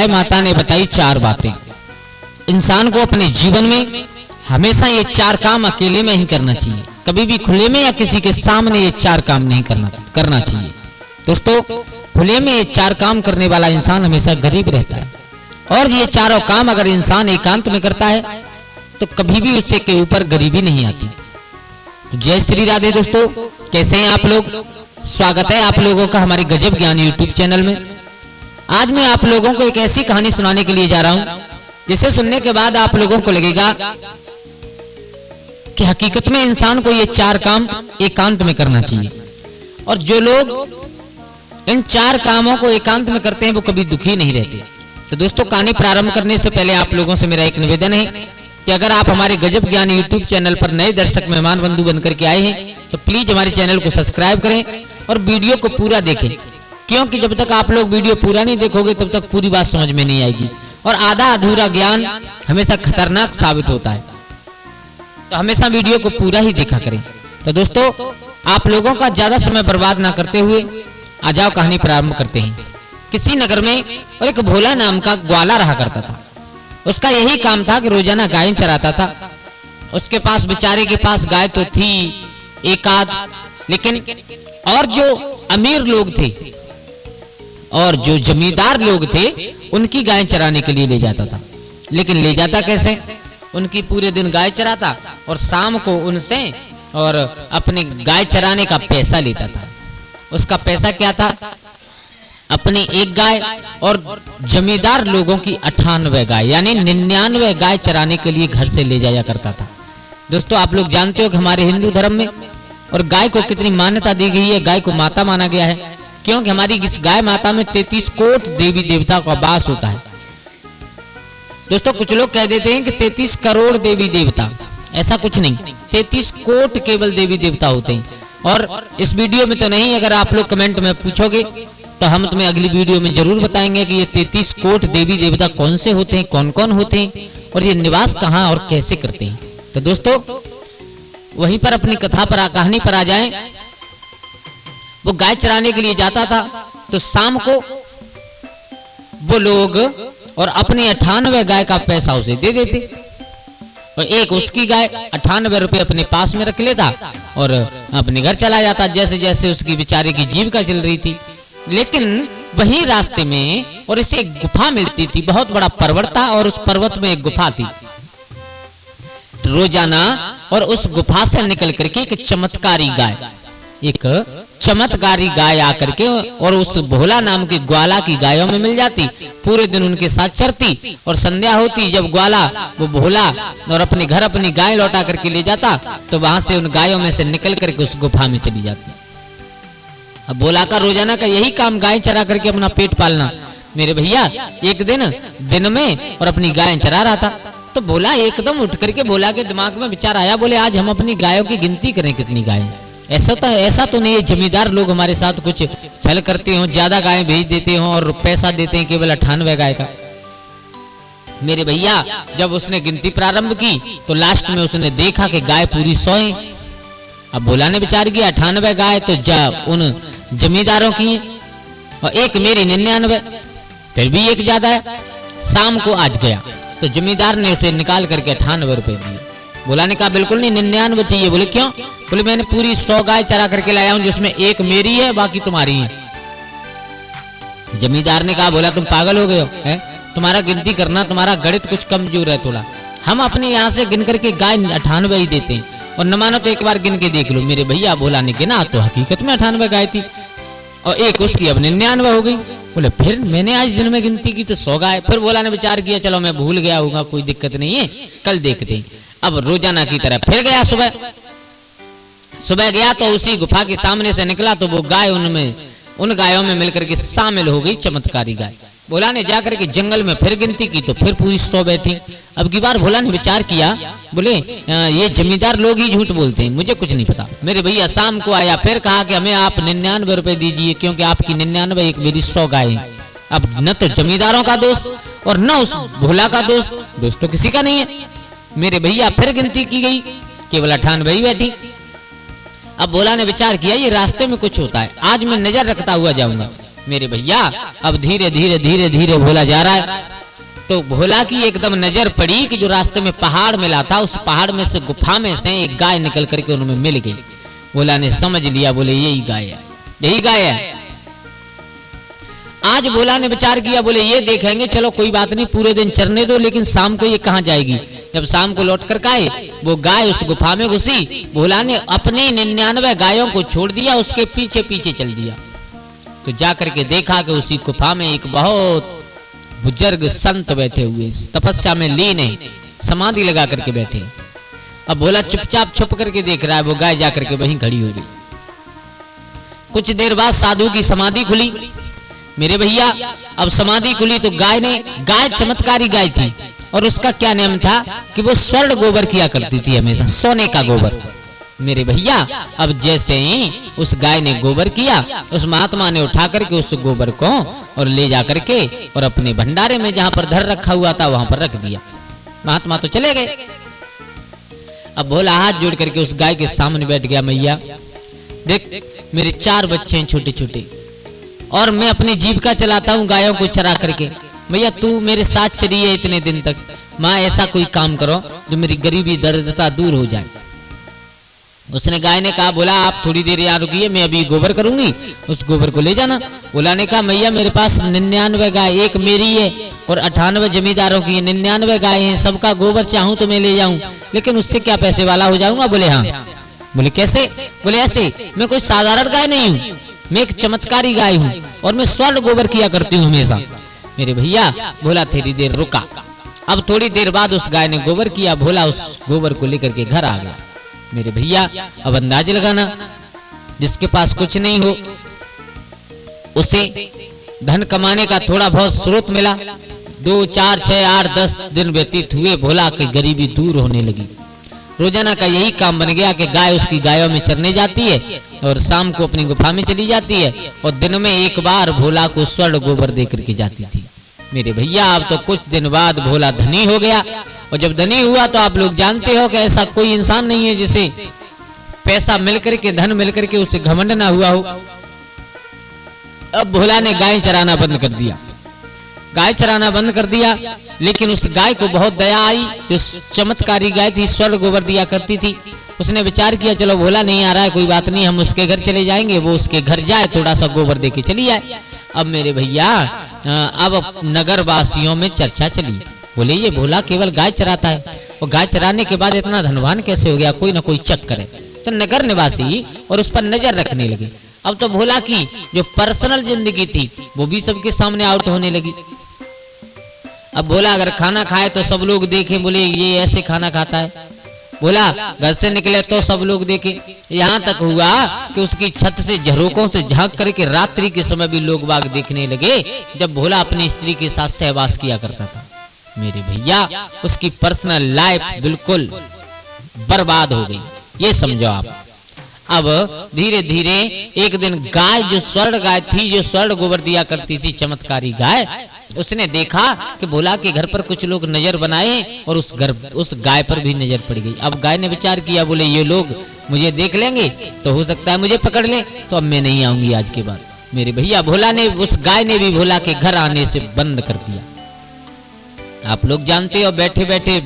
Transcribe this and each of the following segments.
गाय माता ने बताई 4 बातें। इंसान को अपने जीवन में हमेशा ये 4 काम अकेले में ही करना चाहिए, कभी भी खुले में या किसी के सामने ये 4 काम नहीं करना चाहिए। दोस्तों, खुले में ये 4 काम करने वाला इंसान हमेशा गरीब रहता है, और ये चारों काम अगर इंसान एकांत में करता है तो कभी भी उससे के ऊपर गरीबी नहीं आती। तो जय श्री राधे दोस्तों, कैसे हैं आप लोग? स्वागत है आप लोगों का हमारे गजब ज्ञान यूट्यूब चैनल में। आज मैं आप लोगों को एक ऐसी कहानी सुनाने के लिए जा रहा हूं जिसे सुनने के बाद आप लोगों को लगेगा कि हकीकत में इंसान को ये 4 काम एकांत में करना चाहिए, और जो लोग इन 4 कामों को एकांत में करते हैं वो कभी दुखी नहीं रहते। तो दोस्तों, कहानी प्रारंभ करने से पहले आप लोगों से मेरा एक निवेदन है कि अगर आप हमारे गजब ज्ञान यूट्यूब चैनल पर नए दर्शक मेहमान बंधु बनकर के आए हैं तो प्लीज हमारे चैनल को सब्सक्राइब करें और वीडियो को पूरा देखें, क्योंकि जब तक आप लोग वीडियो पूरा नहीं देखोगे तब तक पूरी बात समझ में नहीं आएगी, और आधा अधूरा ज्ञान हमेशा खतरनाक साबित होता है। तो हमेशा वीडियो को पूरा ही देखा करें। तो दोस्तों, आप लोगों का ज्यादा समय बर्बाद ना करते हुए आ जाओ कहानी प्रारंभ करते हैं। किसी नगर में और एक भोला नाम का ग्वाला रहा करता था। उसका यही काम था कि रोजाना गाय चराता था। उसके पास बेचारे के पास गाय तो थी एक आध, लेकिन और जो अमीर लोग थे और जो जमींदार लोग थे उनकी गाय चराने के लिए ले जाता था। लेकिन ले जाता कैसे? उनकी पूरे दिन गाय चराता और शाम को उनसे और अपने गाय चराने का पैसा लेता था। उसका पैसा क्या था? अपनी एक गाय और जमींदार लोगों की 98 गाय यानी 99 गाय चराने के लिए घर से ले जाया करता था। दोस्तों, आप लोग जानते हो कि हमारे हिंदू धर्म में और गाय को कितनी मान्यता दी गई है। गाय को माता माना गया है, क्योंकि हमारी इस गाय माता में 33 कोट देवी देवता का वास होता है। दोस्तों, कुछ लोग कह देते हैं कि 33 करोड़ देवी देवता, ऐसा कुछ नहीं, 33 कोट केवल देवी देवता होते हैं। और इस वीडियो में तो नहीं, अगर आप लोग कमेंट में पूछोगे तो हम तुम्हें अगली वीडियो में जरूर बताएंगे कि ये 33 कोट देवी देवता कौन से होते हैं, कौन कौन होते हैं, और ये निवास कहाँ और कैसे करते हैं। तो दोस्तों, वहीं पर अपनी कथा पर कहानी पर आ जाएं। वो गाय चराने के लिए जाता था तो शाम को वो लोग और अपनी 98 गाय का पैसा उसे दे देते, और एक उसकी गाय 98 रुपए अपने पास में रख लेता और अपने घर चला जाता, जैसे जैसे उसकी बेचारे की जीविका चल रही थी। लेकिन वही रास्ते में और इसे एक गुफा मिलती थी, बहुत बड़ा पर्वत था और उस पर्वत में एक गुफा थी। रोजाना और उस गुफा से निकल करके एक चमत्कारी गाय आकर के और उस भोला नाम के ग्वाला की गायों में मिल जाती। पूरे दिन उनके साथ चरती और संध्या होती, जब ग्वाला वो भोला और अपने घर अपनी गाय लौटा करके ले जाता तो वहां से उन गायों में से निकल करके उस गुफा में चली जाती। अब भोला का रोजाना का यही काम गाय चरा करके अपना पेट पालना। मेरे भैया एक दिन में और अपनी गाय चरा रहा था तो भोला एकदम उठ करके भोला के दिमाग में विचार आया, बोले आज हम अपनी गायों की गिनती करें कितनी गाय। ऐसा तो नहीं है जमींदार लोग हमारे साथ कुछ छल करते हो, ज्यादा गाय भेज देते हो और पैसा देते हैं केवल 98 गाय का। मेरे भैया जब उसने गिनती प्रारंभ की तो लास्ट में उसने देखा कि गाय पूरी 100 है। अब भोला ने विचार किया 98 गाय तो जब उन जमींदारों की है और एक मेरी 99, फिर भी एक ज्यादा है। शाम को आज गया तो जमींदार ने उसे निकाल करके 98 रुपए दिए। भोला ने कहा बिल्कुल नहीं, 99 चाहिए। बोले क्यों? बोले मैंने पूरी 100 गाय चरा करके लाया हूं, जिसमें एक मेरी है बाकी तुम्हारी है। जमींदार ने कहा भोला तुम पागल हो गए हो, है तुम्हारा गिनती करना, तुम्हारा गणित कुछ कमजोर है थोड़ा। हम अपने यहाँ से गिन करके गाय 98 ही देते हैं, और न मानो तो एक बार गिन के देख लो। मेरे भैया भोला ने गिना तो हकीकत में 98 गाय थी और एक उसकी अब 99 हो गई। बोले फिर मैंने आज दिन में गिनती की तो 100 गाय। फिर भोला ने विचार किया चलो मैं भूल गया होगा, कोई दिक्कत नहीं है, कल देखते हैं। अब रोजाना की तरह फिर गया। सुबह गया तो उसी गुफा के सामने से निकला तो वो गाय उन गायों में मिलकर के शामिल हो गई चमत्कारी गाय। भोला ने जाकर के जंगल में फिर गिनती की तो फिर पूरी 100 बैठी। अब की बार भोला ने विचार किया, बोले ये जमींदार लोग ही झूठ बोलते हैं, मुझे कुछ नहीं पता। मेरे भैया शाम को आया, फिर कहा कि हमें आप 99 रुपए दीजिए, क्योंकि आपकी 99 एक मेरी 100 गाय है। अब न तो जमींदारों का दोष और न उस भोला का दोष तो किसी का नहीं है। मेरे भैया फिर गिनती की गई, केवल 98 ही बैठी। अब भोला ने विचार किया ये रास्ते में कुछ होता है, आज मैं नजर रखता हुआ जाऊंगा। मेरे भैया अब धीरे धीरे धीरे धीरे भोला जा रहा है, तो भोला की एकदम नजर पड़ी कि जो रास्ते में पहाड़ मिला था, उस पहाड़ में से गुफा में से एक गाय निकल करके उनमें मिल गई। भोला ने समझ लिया, बोले यही गाय है, यही गाय है। आज भोला ने विचार किया, बोले ये देखेंगे, चलो कोई बात नहीं, पूरे दिन चरने दो, लेकिन शाम को ये कहाँ जाएगी। जब शाम को लौट कर आए, वो गाय उस गुफा में घुसी। भोला ने अपनी 99 गायों को छोड़ दिया, उसके पीछे पीछे चल दिया। तो जाकर के देखा कि उसी गुफा में एक बहुत बुजुर्ग संत बैठे हुए, तपस्या में लीन है, समाधि लगा करके बैठे। अब भोला चुपचाप छुप करके देख रहा है, वो गाय जाकर के वहीं खड़ी हो गई। कुछ देर बाद साधु की समाधि खुली। मेरे भैया अब समाधि खुली तो गाय चमत्कारी गाय थी, और उसका क्या नियम था कि वो स्वर्ण गोबर किया करती थी, हमेशा सोने का गोबर। मेरे भैया अब जैसे ही उस गाय ने गोबर किया, उस महात्मा ने उठा करके उस गोबर को और ले जा करके और अपने भंडारे में जहां पर धर रखा हुआ था वहां पर रख दिया। महात्मा तो चले गए। अब भोला हाथ जोड़ करके उस गाय के सामने बैठ गया। मैया देख, मेरे 4 बच्चे हैं छोटे छोटे, और मैं अपनी जीविका चलाता हूँ गायों को चरा करके। भैया तू मेरे साथ चली है इतने दिन तक, माँ ऐसा कोई काम करो जो मेरी गरीबी दरिद्रता दूर हो जाए। उसने गाय ने कहा, बोला आप थोड़ी देर यहाँ रुकिए, मैं अभी गोबर करूंगी, उस गोबर को ले जाना। बोला ने कहा, मैया मेरे पास 99 गाय, एक मेरी है और 98 जमींदारों की, 99 गाय हैं, सबका गोबर चाहूं तो मैं ले जाऊं, लेकिन उससे क्या पैसे वाला हो जाऊंगा। बोले हाँ। बोले कैसे। बोले ऐसे, मैं कोई साधारण गाय नहीं हूँ, मैं एक चमत्कारी गाय हूँ और मैं स्वर्ण गोबर किया करती हूँ हमेशा। मेरे भैया भोला थोड़ी देर रुका। अब थोड़ी देर बाद उस गाय ने गोबर किया। भोला उस गोबर को लेकर के घर आ गया। मेरे भैया अब अंदाज लगाना, जिसके पास कुछ नहीं हो उसे धन कमाने का थोड़ा बहुत स्रोत मिला। 2, 4, 6, 8, 10 दिन व्यतीत हुए। भोला की गरीबी दूर होने लगी। रोजाना का यही काम बन गया कि गाय उसकी गायों में चरने जाती है और शाम को अपनी गुफा में चली जाती है, और दिन में एक बार भोला को स्वर्ण गोबर दे करके जाती थी। मेरे भैया अब तो कुछ दिन बाद भोला धनी हो गया, और जब धनी हुआ तो आप लोग जानते हो कि ऐसा कोई इंसान नहीं है जिसे पैसा मिलकर के, धन मिलकर के उसे घमंड ना हुआ हो। अब भोला ने गाय चराना बंद कर दिया, गाय चराना बंद कर दिया, लेकिन उस गाय को बहुत दया आई। जो चमत्कारी गाय थी, स्वर्ण गोबर दिया करती थी। उसने विचार किया, चलो भोला नहीं आ रहा है, कोई बात नहीं, हम उसके घर चले जाएंगे, वो उसके घर जाए, थोड़ा सा गोबर दे के चली आए। अब मेरे भैया अब नगर वासियों में चर्चा चली। बोले ये भोला केवल गाय चराता है, और गाय चराने के बाद इतना धनवान कैसे हो गया, कोई ना कोई चेक करे। तो नगर निवासी और उस पर नजर रखने लगे। अब तो भोला की जो पर्सनल जिंदगी थी वो भी सबके सामने आउट होने लगी। अब भोला अगर खाना खाए तो सब लोग देखे, बोले ये ऐसे खाना खाता है। भोला घर से निकले तो सब लोग देखे। यहाँ तक हुआ कि उसकी छत से झरोकों से झांक करके रात्रि के समय भी लोग बाग देखने लगे, जब भोला अपनी स्त्री के साथ सहवास किया करता था। मेरे भैया उसकी पर्सनल लाइफ बिल्कुल बर्बाद हो गई, ये समझो आप। अब धीरे धीरे एक दिन गाय, जो स्वर्ण गाय थी, जो स्वर्ण गोबर दिया करती थी, चमत्कारी गाय, उसने देखा कि भोला के घर पर कुछ लोग नजर बनाए और उस गाय पर भी नजर पड़ गई। अब गाय ने विचार किया, बोले ये लोग मुझे देख लेंगे तो हो सकता है मुझे पकड़ ले, तो अब मैं नहीं आऊंगी आज के बाद। मेरे भैया भोला ने, उस गाय ने भी भोला के घर आने से बंद कर दिया। आप लोग जानते हो, बैठे बैठे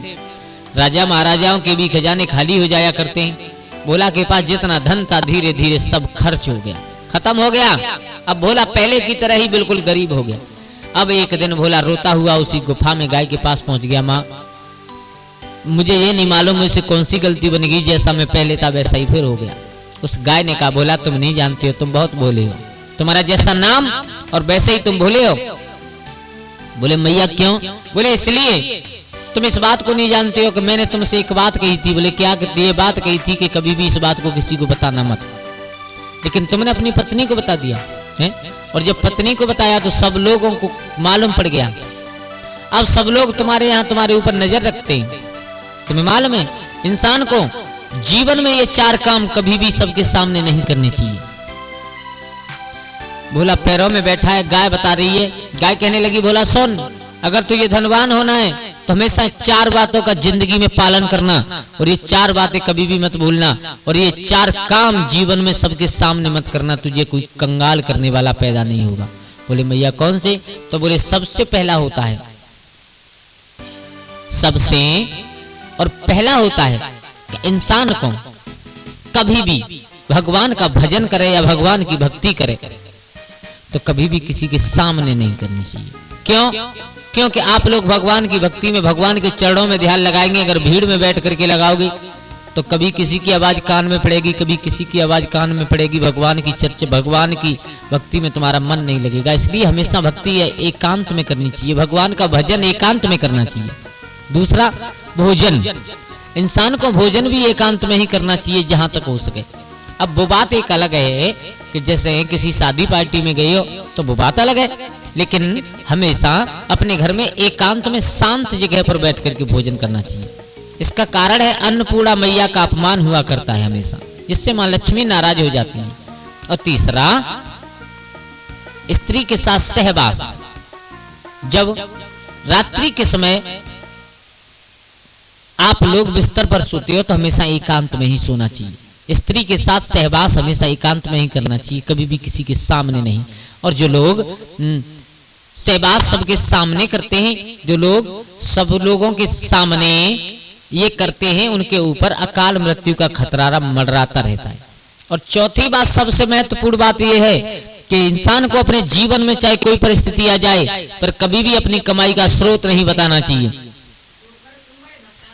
राजा महाराजाओं के भी खजाने खाली हो जाया करते हैं। भोला के पास जितना धन था धीरे धीरे सब खर्च हो गया, खत्म हो गया। अब भोला पहले की तरह ही बिल्कुल गरीब हो गया। अब एक दिन भोला रोता हुआ उसी गुफा में गाय के पास पहुंच गया। माँ, मुझे ये नहीं मालूम मुझसे कौन सी गलती बन गई, जैसा मैं पहले था वैसा ही फिर हो गया। उस गाय ने कहा, भोला तुम नहीं जानते हो, तुम बहुत भोले हो, तुम्हारा जैसा नाम और वैसे ही तुम भोले हो। बोले मैया क्यों? बोले इसलिए तुम इस बात को नहीं जानते हो कि मैंने तुमसे एक बात कही थी। बोले क्या? ये बात कही थी कि कभी भी इस बात को किसी को बताना मत, लेकिन तुमने अपनी पत्नी को बता दिया है, और जब पत्नी को बताया तो सब लोगों को मालूम पड़ गया। अब सब लोग तुम्हारे यहाँ तुम्हारे ऊपर नजर रखते हैं। तुम्हें मालूम है इंसान को जीवन में ये 4 काम कभी भी सबके सामने नहीं करने चाहिए। भोला पैरों में बैठा है, गाय बता रही है। गाय कहने लगी, भोला सुन, अगर तुझे धनवान होना है तो हमेशा 4 बातों का जिंदगी में पालन करना, और ये 4 बातें कभी भी मत भूलना, और ये 4 काम जीवन में सबके सामने मत करना। तुझे कोई कंगाल करने वाला पैदा नहीं होगा, बोले मैया कौन से? तो बोले सबसे पहला होता है, सबसे और पहला होता है कि इंसान को कभी भी भगवान का भजन करे या भगवान की भक्ति करे तो कभी भी किसी के सामने नहीं करनी चाहिए। क्यों? क्योंकि आप लोग भगवान की भक्ति में भगवान के चरणों में ध्यान लगाएंगे, अगर भीड़ में बैठ करके लगाओगे तो कभी किसी की आवाज कान में पड़ेगी, कभी किसी की आवाज कान में पड़ेगी, भगवान की चर्चा भगवान की भक्ति में तुम्हारा मन नहीं लगेगा। इसलिए हमेशा भक्ति एकांत में करनी चाहिए, भगवान का भजन एकांत में करना चाहिए। दूसरा भोजन, इंसान को भोजन भी एकांत में ही करना चाहिए जहां तक हो सके। अब वो बात एक अलग है कि जैसे किसी शादी पार्टी में गए हो तो वो बात अलग है, लेकिन हमेशा अपने घर में एकांत में शांत जगह पर बैठ करके भोजन करना चाहिए। इसका कारण है अन्नपूर्णा मैया का अपमान हुआ करता है हमेशा, जिससे मां लक्ष्मी नाराज हो जाती है। और तीसरा, स्त्री के साथ सहवास, जब रात्रि के समय आप लोग बिस्तर पर सोते हो तो हमेशा एकांत में ही सोना चाहिए। स्त्री के साथ सहवास हमेशा एकांत में ही करना चाहिए, कभी भी किसी के सामने नहीं। और जो लोग सहवास सबके सामने करते हैं, जो लोग सब लोगों के सामने ये करते हैं, उनके ऊपर अकाल मृत्यु का खतरा मंडराता रहता है। और चौथी बात, सबसे महत्वपूर्ण बात यह है कि इंसान को अपने जीवन में चाहे कोई परिस्थिति आ जाए पर कभी भी अपनी कमाई का स्रोत नहीं बताना चाहिए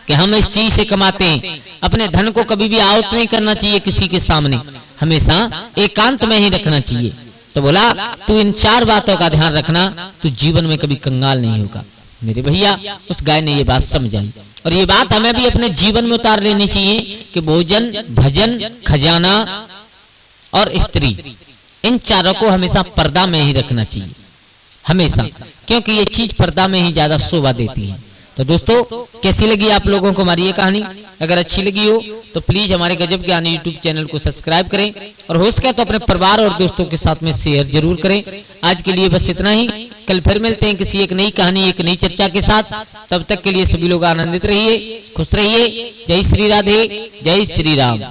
कि हम इस चीज से कमाते हैं। अपने धन को कभी भी आउट नहीं करना चाहिए किसी के सामने, हमेशा एकांत में ही रखना चाहिए। तो बोला तू इन 4 बातों का ध्यान रखना, तू जीवन में कभी कंगाल नहीं होगा। मेरे भैया, उस गाय ने ये बात समझाई और ये बात हमें भी अपने जीवन में उतार लेनी चाहिए कि भोजन, भजन, खजाना और स्त्री, इन चारों को हमेशा पर्दा में ही रखना चाहिए, हमेशा, क्योंकि ये चीज पर्दा में ही ज्यादा शोभा देती है। तो दोस्तों, कैसी लगी आप लोगों को हमारी ये कहानी? अगर अच्छी लगी हो तो प्लीज हमारे गजब ज्ञान यूट्यूब चैनल को सब्सक्राइब करें और हो सके तो अपने परिवार और दोस्तों के साथ में शेयर जरूर करें। आज के लिए बस इतना ही, कल फिर मिलते हैं किसी एक नई कहानी, एक नई चर्चा के साथ। तब तक के लिए सभी लोग आनंदित रहिए, खुश रहिए। जय श्री राधे, जय श्री राम।